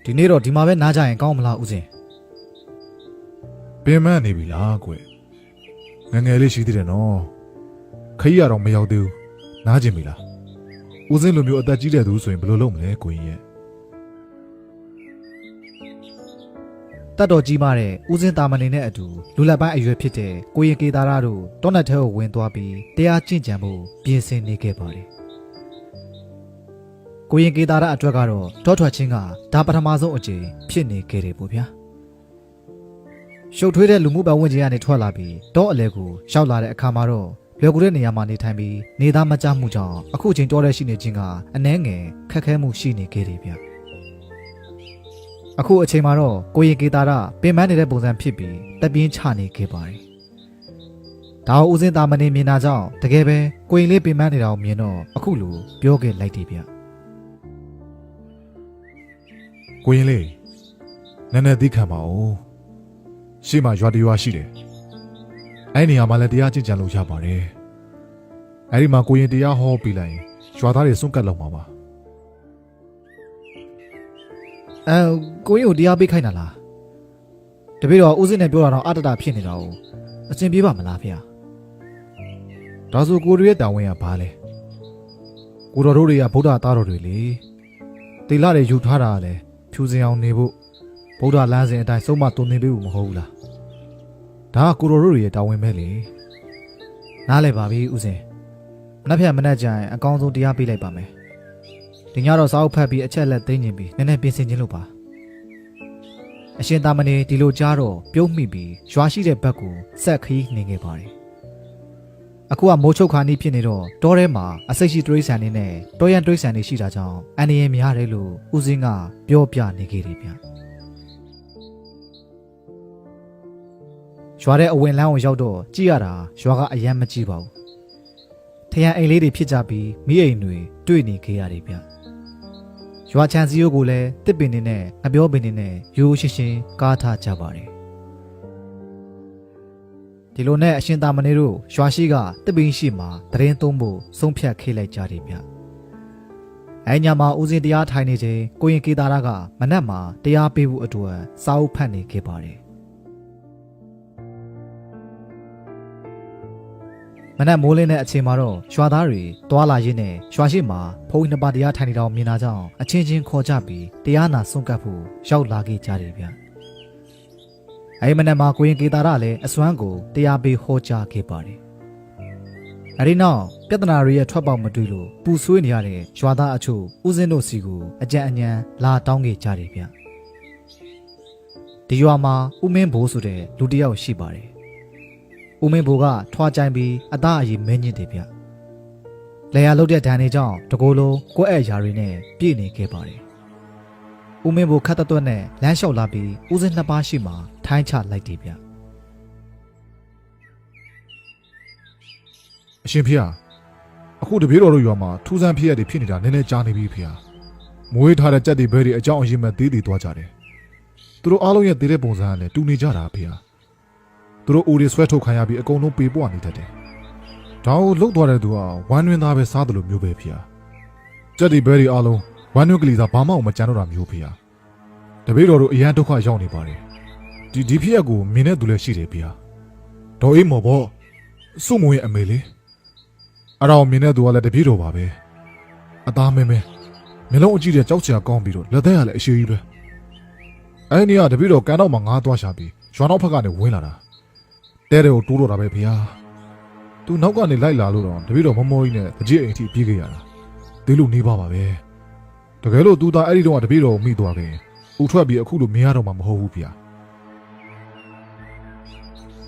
ဒီနေ့တော့ဒီမှာပဲနားကြရင်ကောင်းမလားဦးစင်ပင်မနေပြီလားကွငငယ်လေးရှိသေးတယ်နော်ခရီးရတော့မရောက်သေးဘူးနားကျင်ပြီလားဦးစင်းလိုမျိုးအသက်ကြီးတဲ့သူဆိုရင်ဘယ်လိုလုပ်မလဲကိုကြီးရဲ့တတ်တော်ကြီးမားတဲ့ဦးစင်တာမဏေနဲ့အတူလူလက်ပိုင်းအရွယ်ဖြစ်တဲ့ကိုရင်ကေတာရတို့တောနတ်ထဲကိုဝင်သွားပြီးတရားကျင့်ကြံဖို့ပြင်ဆင်နေခဲ့ပါတယ်ကိုရင်ကေတာရအတွက်ကတော့တောထွက်ချင်းကဒါပထမဆုံးအကြိမ်ဖြစ်နေခဲ့တယ်ပေါ့ဗျာရှုပ်ထွေးတဲ့လူမှုပတ်ဝန်းကျင်ကနေထွက်လာပြီးတောအလဲကိုရောက်လာတဲ့အခါမှာတော့လွယ်ကူတဲ့နေရာမှာနေထိုင်ပြီးနေသားမကြမှုကြောင့်အခုချိန်တောထဲရှိနေခြင်းကအနှဲငယ်ခက်ခဲမှုရှိနေခဲ့တယ်ဗျအခုအချိန်မှာတော့ကိုရင်ကေတာရပင်ပန်းနေတဲ့ပုံစံဖြစ်ပြီးတက်ပြင်းချနေခဲ့ပါတယ်ဒါအောင်ဦးစင်းတာမဏေမြင်တာကြောင့်တကယ်ပဲကိုရင်လေးပင်ပန်းနေတာကိုမြင်တော့အခုလိုပြောခဲ့လိုက်တယ်ဗျကိုရင်လေးနည်းနည်းသိခံပါဦးရှေ့မှာရွာတရွာရှိတယ်အဲ့နေရာမှာလည်းတရားကျင့်ကြံလို့ရပါတယ်အဲ့ဒီမှာကိုရင်တရားဟောပြီးလိုက်ရင်ရွာသားတွေစွန့်ကတ်လောက်မှာပါကိုရင်ကိုတရားပေးခိုင်းတာလားတပည့်တော်ဦးစင်းနဲ့ပြောတာတော့အတ္တတာဖြစ်နေတာကိုအစဉ်ပြေးပါမလားဖေ။ဒါဆိုကိုတို့ရဲ့တာဝန်ကဘာလဲကိုတော်တို့တွေကဗုဒ္ဓသားတော်တွေလေတိလတွေယူထားတာလည်းဖြူစင်အောင်နေဖို့ဗုဒ္ဓလမ်းစဉ်အတိုင်းဆုံးမတုံသင်ပေးဖို့မဟုတ်ဘူးလားဒါကကိုတော်တို့ရဲ့တာဝန်ပဲလေနားလည်ပါပြီဦးစင်မနှက်ဖြတ်မနှက်ကြရင်အကောင်းဆုံးတရားပေးလိုက်ပါမယ်ဒီညတော့စာအုပ်ဖတ်ပြီးအချက်လက်သိမ်းကျင်ပြီးနည်းနည်းပြင်ဆင်ခြင်းလို့ပါအရှင်သာမဏေဒီလိုကြားတော့ပြုံးမိပြီးရွာရှိတဲ့ဘက်ကိုဆက်ခီးနေခဲ့ပါတယ်အခုကမိုးချုပ်ခါနီးဖြစ်နေတော့တောထဲမှာအစိတ်ရှိတရိษံနေနဲ့တောရန်တရိษံနေရှိတာကြောင့်အန္တရာယ်များတယ်လို့ဦးစင်းကပြောပြနေခဲ့တယ်ဗျရွာတဲ့အဝင်လမ်းကိုရောက်တော့ကြည့်ရတာရွာကအယမ်းမကြည့်ပါဘူးထရန်အိမ်လေးတွေဖြစ်ကြပြီးမိအိမ်တွေတွေ့နေခဲ့ရတယ်ဗျရွာချန်စီယိုကိုလည်းတစ်ပင်နေနဲ့ငပြောပင်နေနဲ့ရိုးရှင်းရှင်းကားထားကြပါတယ်ဒီလိုနဲ့အရှင်သာမဏေတို့ရွာရှိကတစ်ပင်ရှိမှာတရင်သုံးဖို့ဆုံးဖြတ်ခဲ့လိုက်ကြတယ်ဗျအဲညမှာဦးစင်းတရားထိုင်နေချိန်ကိုရင်ကေတာရကမနက်မှာတရားပေးဖို့အတွက်စာအုပ်ဖတ်နေခဲ့ပါတယ်မနက်မိုးလင်းတဲ့အချိန်မှာတော့ရွာသားတွေတွာလာရင်းနဲ့ရွာရှိမှာဘုန်းကြီးနှစ်ပါးတရားထိုင်နေတော့မြင်တာကြောင့်အချင်းချင်းခေါ်ကြပြီးတရားနာဆုံးကပ်ဖို့ရောက်လာခဲ့ကြတယ်ဗျ။အဲဒီမနက်မှာကိုရင်ကေတာရလည်းအစွမ်းကိုတရားပေးဟောကြားခဲ့ပါတယ်။အဲဒီနောက်ပြဿနာတွေရဲ့ထွက်ပေါက်မတွေ့လို့ပူဆွေးနေရတဲ့ရွာသားအချို့ဦးစင်းတို့စီကိုအကြံအဉာဏ်လာတောင်းခဲ့ကြတယ်ဗျ။ဒီရွာမှာဦးမင်းဘိုးဆိုတဲ့လူတစ်ယောက်ရှိပါတယ်ဦးမင်းဘိုကထွားကြိုင်ပြီးအသားအရည်မင်းညစ်တယ်ဗျ။လေယာလုတ်တဲ့ဒဏ်တွေကြောင့်တကိုယ်လုံးကိုယ့်အရာတွေနဲ့ပြည့်နေခဲ့ပါတယ်။ဦးမင်းဘိုခတ်တွတ်နဲ့လမ်းလျှောက်လာပြီးဦးစင်းနှစ်ပါးရှိမှထိုင်းချလိုက်တယ်ဗျ။အရှင်ဖေ။အခုတပည့်တော်တို့ရွာမှာထူးဆန်းဖြစ်ရတဲ့ဖြစ်နေတာနည်းနည်းကြားနေပြီဖေ။မွေးထားတဲ့ကြက်တွေဘဲတွေအကြောင်းအရင်းမဲ့သေးသေးသွားကြတယ်။သူတို့အားလုံးရဲ့သေးတဲ့ပုံစံကလည်းတူနေကြတာဖေ။သူတို့အိုတွေဆွဲထုတ်ခံရပြီးအကုန်လုံးပေပွားနေတတ်တယ်။ဒါကိုလှုပ်သွားတဲ့သူကဝမ်းတွင်းသားပဲစားတယ်လို့မျိုးပဲဖေ။ကြက်ဒီဘဲဒီအားလုံးဝမ်းတွင်းကလေးစားဘာမှမကြမ်းတော့တာမျိုးဖေ။တပည့်တော်တို့အရန်ဒုက္ခရောက်နေပါတယ်။ဒီဖြစ်ရက်ကိုမြင်တဲ့သူလည်းရှိတယ်ဖေ။ဒေါ်အေးမော်ပေါ့စုမုံရဲ့အမေလေး။အဲ့ဒါကိုမြင်တဲ့သူကလည်းတပည့်တော်ပါပဲ။အသားမဲမဲမျိုးလုံးအကြည့်တဲ့ကြောက်စရာကောင်းပြီးတော့လက်သက်ရလည်းအရှိကြီးပဲ။အဲ့ဒီကတပည့်တော်ကန်တော့မှငားသွားရှာပြီးရွာနောက်ဖက်ကနေဝင်လာတာ။တဲတွေကိုတိုးတော့တာပဲဖေ။သူနောက်ကနေလိုက်လာလို့တော့တပည့်တော်မမောကြီးနဲ့တကြီးအိမ်ထိပြေးခဲ့ရတာ။ဒီလိုနေပါပါပဲ။တကယ်လို့သူသားအဲ့ဒီတော့တပည့်တော်ကိုမိသွားခဲ့။ဥထွက်ပြီးအခုလိုမရတော့မှမဟုတ်ဘူးဖေ။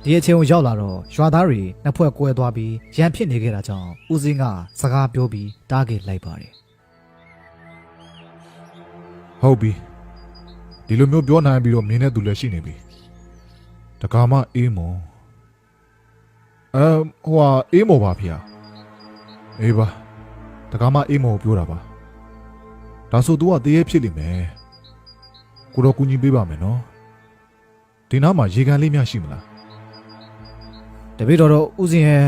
ဒီအချိန်ကိုရောက်လာတော့ရွာသားတွေနှစ်ဖွဲ့ကွဲသွားပြီးရန်ဖြစ်နေခဲ့တာကြောင့်ဦးစင်းကစကားပြောပြီးတားခဲ့လိုက်ပါတယ်။ဟုတ်ပြီ။ဒီလိုမျိုးပြောနိုင်ပြီးတော့မြင်တဲ့သူလည်းရှိနေပြီ။တကားမအေးမော်အေးမော်ပါဖေ။အေးပါတကားမအေးမော်ပြောတာပါ။ဒါဆို तू ကတရေဖြစ်လိမ့်မယ်။ကိုတော့ကူညီပေးပါမယ်နော်။ဒီနားမှာရေကန်လေးများရှိမလား။တပည့်တော်တို့ဦးစင်းရဲ့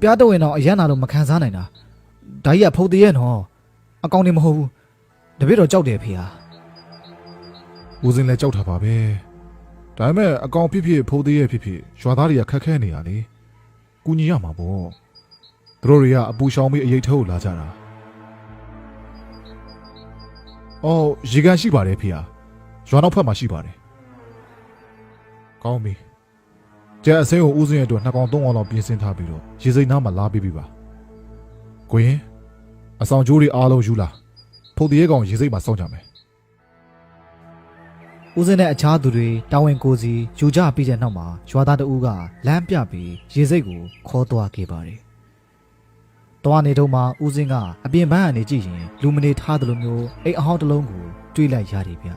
ပြားတဝင်တော့အရန်နာလို့မခံစားနိုင်တာ။ဒါကြီးကဖုတ်တရဲ့နော်။အကောင်းနေမဟုတ်ဘူး။တပည့်တော်ကြောက်တယ်ဖေဟာ။ ဦးစင်းလည်းကြောက်တာပါပဲဒါပေမဲ့အကောင်ဖြစ်ဖြစ်ဖိုးသေးရဲ့ဖြစ်ဖြစ်ရွာသားတွေကခက်ခဲနေရလေကူညီရမှာပေါ့သူတို့တွေကအပူရှောင်ပြီးအရေးထုတ်လာကြတာအော်ရေကန်ရှိပါတယ်ဖေဟာရွာနောက်ဖက်မှာရှိပါတယ်ကောင်းပြီကျန်အစင်းကိုဦးစင်းရဲ့အတွက်2ကောင်3ကောင်လောက်ပြင်ဆင်ထားပြီးတော့ရေစိမ်းနားမှာလာပြီးပြီပါကိုရင်အဆောင်ကျိုးတွေအားလုံးယူလာဖိုးသေးကောင်ရေစိမ်းမှာစောင့်ကြမယ်ဦးစင်းနဲ့အခြားသူတွေတာဝန်ကိုစီယူကြပြီးတဲ့နောက်မှာရွာသားတဦးကလမ်းပြပြီးရေစိတ်ကိုခေါ်သွားခဲ့ပါတယ်။သွားနေတော့မှဦးစင်းကအပြင်ပန်းကနေကြည့်ရင်လူမနေထားသလိုမျိုးအိမ်အဟောင်းတစ်လုံးကိုတွေးလိုက်ရတယ်ဗျ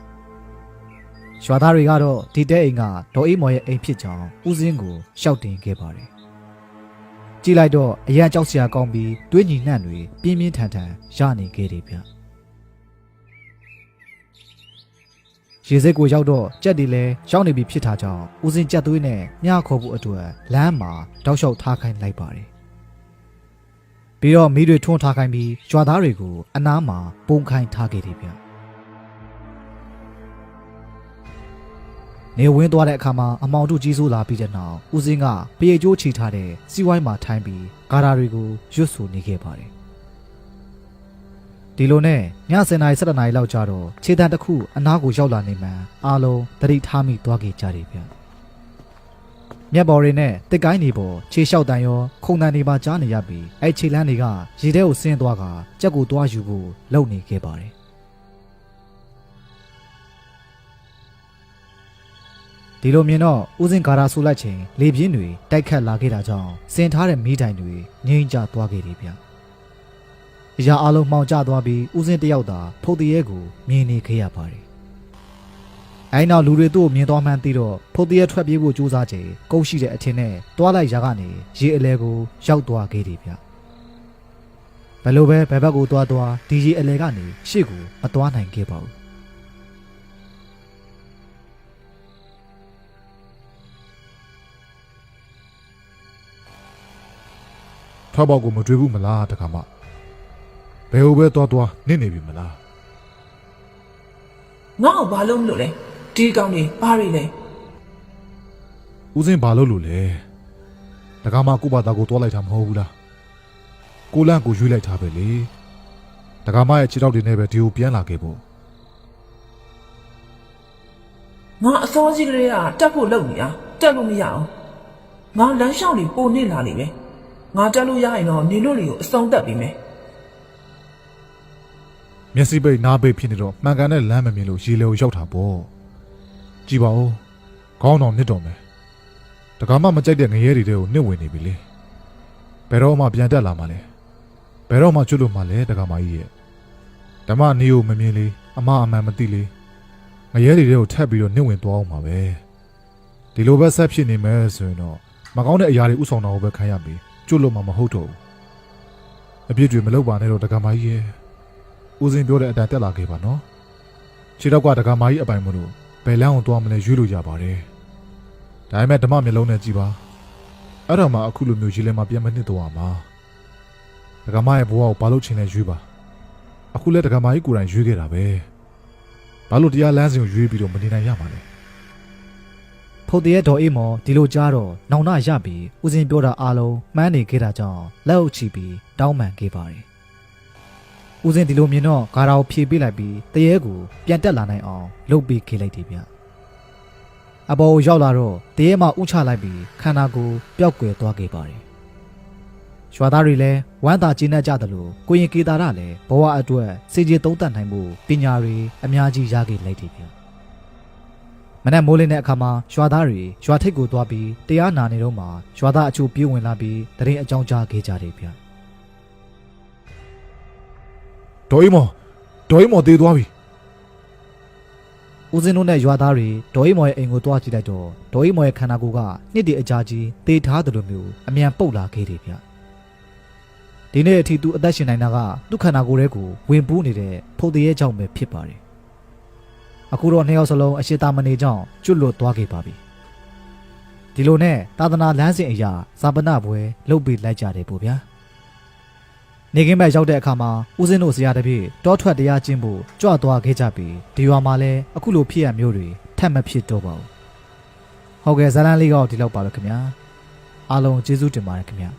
။ရွာသားတွေကတော့ဒီတဲအိမ်ကဒေါ်အေးမော်ရဲ့အိမ်ဖြစ်ကြောင်းဦးစင်းကိုရှောက်တင်ခဲ့ပါတယ်။ကြည့်လိုက်တော့အရန်ကြောက်စရာကောင်းပြီးတွေးညီနှံ့တွေပြင်းပြင်းထန်ထန်ရနေခဲ့တယ်ဗျ။ရေစိတ်ကိုရောက်တော့ကြက်တွေလည်းရောက်နေပြီဖြစ်တာကြောင့်ဦးစင်းကြက်သွေးနဲ့ညခေါ်ဖို့အတွက်လမ်းမှာတောက်လျှောက်ထားခိုင်းလိုက်ပါတယ်။ပြီးတော့မီးတွေထွန်းထားခိုင်းပြီးကြွားသားတွေကိုအနားမှာပုံခိုင်းထားခဲ့တယ်ဗျ။နေဝင်းသွားတဲ့အခါမှာအမောင်တို့ကြီးစိုးလာပြီးတဲ့နောက်ဦးစင်းကပရိတ်ကျိုးချီထားတဲ့စီဝိုင်းမှာထိုင်းပြီးဂါရာတွေကိုရွတ်ဆိုနေခဲ့ပါတယ်။ဒီလိုနဲ့ည7:17 နာရီလောက်ကြာတော့ခြေတံတစ်ခုအနားကိုရောက်လာနေမှအားလုံးသတိထားမိသွားခဲ့ကြတယ်ဗျမြက်ပေါ်တွေနဲ့တစ်ကိုင်းတွေပေါ်ခြေလျှောက်တန်ရောခုံတန်တွေပါကြားနေရပြီးအဲ့ခြေလန်းတွေကရေထဲကိုဆင်းသွားကကြက်ကိုသွားယူဖို့လုပ်နေခဲ့ပါတယ်ဒီလိုမြင်တော့ဦးစင်ဂါရာဆူလိုက်ချိန်လေပြင်းတွေတိုက်ခတ်လာခဲ့တာကြောင့်စင်ထားတဲ့မီးတိုင်တွေငြိမ်းကျသွားခဲ့တယ်ဗျအရာအလုံးမှောင်ကျသွားပြီးဦးစင်းတယောက်သာဖုတ်တရဲကိုမြင်နေခဲ့ရပါတယ်။အဲဒီနောက်လူတွေသူ့ကိုမြင်သွားမှန်းသိတော့ဖုတ်တရဲထွက်ပြေးဖို့ကြိုးစားချိန်ကုန်းရှိတဲ့အထင်နဲ့တွားလိုက်ရာကနေရေအလဲကိုရောက်သွားခဲ့တယ်ဗျ။ဘယ်လိုပဲဘယ်ဘက်ကိုသွားဒီရေအလဲကနေရှေ့ကိုမသွားနိုင်ခဲ့ပါဘူး။ထွက်ပေါက်ကိုမတွေ့ဘူးမလားတခါမှဘယ်ဟိုပဲသွားနင့်နေပြီမလားငါ့ကိုဘာလို့မလို့လဲဒီကောင်တွေဘာတွေလဲဦးစင်းဘာလို့လို့လဲတခါမှကိုဘာသာကိုတွားလိုက်တာမဟုတ်ဘူးလားကိုလန့်ကိုရွေးလိုက်တာပဲလေတခါမှရဲ့ခြေထောက်တွေနဲ့ပဲဒီကိုပြန်လာခဲ့ဖို့ငါအစောကြီးကလေးကတက်ဖို့လုပ်နေတာတက်လို့မရအောင်ငါလမ်းလျှောက်နေပိုနေလာလိမ့်မယ်ငါတက်လို့ရရင်တော့နေလို့တွေကိုအဆုံးတက်ပြီမယ်မျက်စိပိတ်နားပိတ်ဖြစ်နေတော့မှန်ကန်တဲ့လမ်းမမြင်လို့ရေလေကိုရောက်တာပေါ့ကြည်ပါဦးခေါင်းတော်နစ်တော်မယ်တခါမှမကြိုက်တဲ့ငရဲတွေတဲကိုနစ်ဝင်နေပြီလေဘယ်တော့မှပြန်တက်လာမှလဲဘယ်တော့မှကျွတ်လို့မှလဲတခါမှကြီးရဲ့ဓမ္မနေကိုမမြင်လေအမအမှန်မသိလေငရဲတွေတဲကိုထပ်ပြီးတော့နစ်ဝင်သွားအောင်ပါပဲဒီလိုပဲဆက်ဖြစ်နေမယ်ဆိုရင်တော့မကောင်းတဲ့အရာတွေဥဆောင်တာကိုပဲခံရပြီကျွတ်လို့မှမဟုတ်တော့ဘူးအပြစ်တွေမလုပ်ပါနဲ့တော့တခါမှကြီးရဲ့ဦးစင်းပြောတဲ့အတိုင်းတက်လာခဲ့ပါနော်ခြေတော့ကတက္ကမကြီးအပိုင်မလို့ဘယ်လမ်းကိုသွားမလဲရွေးလို့ရပါတယ်ဒါပေမဲ့ဓမ္မမျက်လုံးနဲ့ကြည့်ပါအဲ့တော့မှအခုလိုမျိုးရေလဲမှာပြန်မနှစ်တော့မှာတက္ကမရဲ့ဘဝကိုဘာလို့ချင်းလဲရွေးပါအခုလဲတက္ကမကြီးကိုယ်တိုင်ရွေးခဲ့တာပဲဘာလို့တရားလမ်းစဉ်ကိုရွေးပြီးတော့မနေနိုင်ရမှာလဲဖုတ်တရဲဒေါ်အေးမော်ဒီလိုကြားတော့နောင်နာရပြီးဦးစင်းပြောတာအားလုံးမှန်းနေခဲ့တာကြောင့်လက်အုပ်ချပြီးတောင်းပန်ခဲ့ပါတယ်ဦးစင်းဒီလိုမြင်တော့ဂါရာကိုဖြေပေးလိုက်ပြီးတရဲကိုပြန်တက်လာနိုင်အောင်လှုပ်ပေးခဲ့လိုက်တယ်ဗျအပေါ်ကိုရောက်လာတော့တရဲမှဥချလိုက်ပြီးခန္ဓာကိုယ်ပျောက်ကွယ်သွားခဲ့ပါတယ်ရွာသားတွေလည်းဝမ်းသာကျေနပ်ကြသလိုကိုရင်ကေတာရလည်းဘဝအတွက်စေကျေသုံးသပ်နိုင်မှုပညာတွေအများကြီးရခဲ့လိုက်တယ်ဗျမနက်မိုးလင်းတဲ့အခါမှာရွာသားတွေရွာထိပ်ကိုသွားပြီးတရားနာနေတော့မှရွာသားအချို့ပြေးဝင်လာပြီးတရင်အကြောင်းကြားခဲ့ကြတယ်ဗျဒေါ်အေးမော်တေးသွားပြီဦးစင်းတို့နဲ့ရွာသားတွေဒေါ်အေးမော်ရဲ့အိမ်ကိုတွားကြည့်လိုက်တော့ဒေါ်အေးမော်ရဲ့ခန္ဓာကိုယ်ကနှစ်တည်းအကြာကြီးတေးထားသလိုမျိုးအမြန်ပုတ်လာခဲ့တယ်ဗျဒီနေ့အထိသူအသက်ရှင်နိုင်တာကသူ့ခန္ဓာကိုယ်ထဲကိုဝင်ပူးနေတဲ့ဖုတ်တရဲကြောင့်ပဲဖြစ်ပါတယ်အခုတော့နှစ်ယောက်စလုံးအရှိတာမနေကြောင်းကျွတ်လွတ်သွားခဲ့ပါပြီဒီလိုနဲ့သာသနာလမ်းစဉ်အရာဇာပနပွဲလုပ်ပေးလိုက်ကြတယ်ပေါ့ဗျာ နေကင်းဘက်ရောက်တဲ့အခါမှာဦးစင်းတို့ဇရာတပြည့်တောထွက်တရားကျင့်ဖို့ကြွသွားခဲ့ကြပြီးဒီရွာမှာလည်းအခုလိုဖြစ်ရမျိုးတွေထပ်မဖြစ်တော့ပါဘူးဟုတ်ကဲ့ဇာလန်လေးကဒီလောက်ပါပဲခင်ဗျာအားလုံးကျေးဇူးတင်ပါတယ်ခင်ဗျာ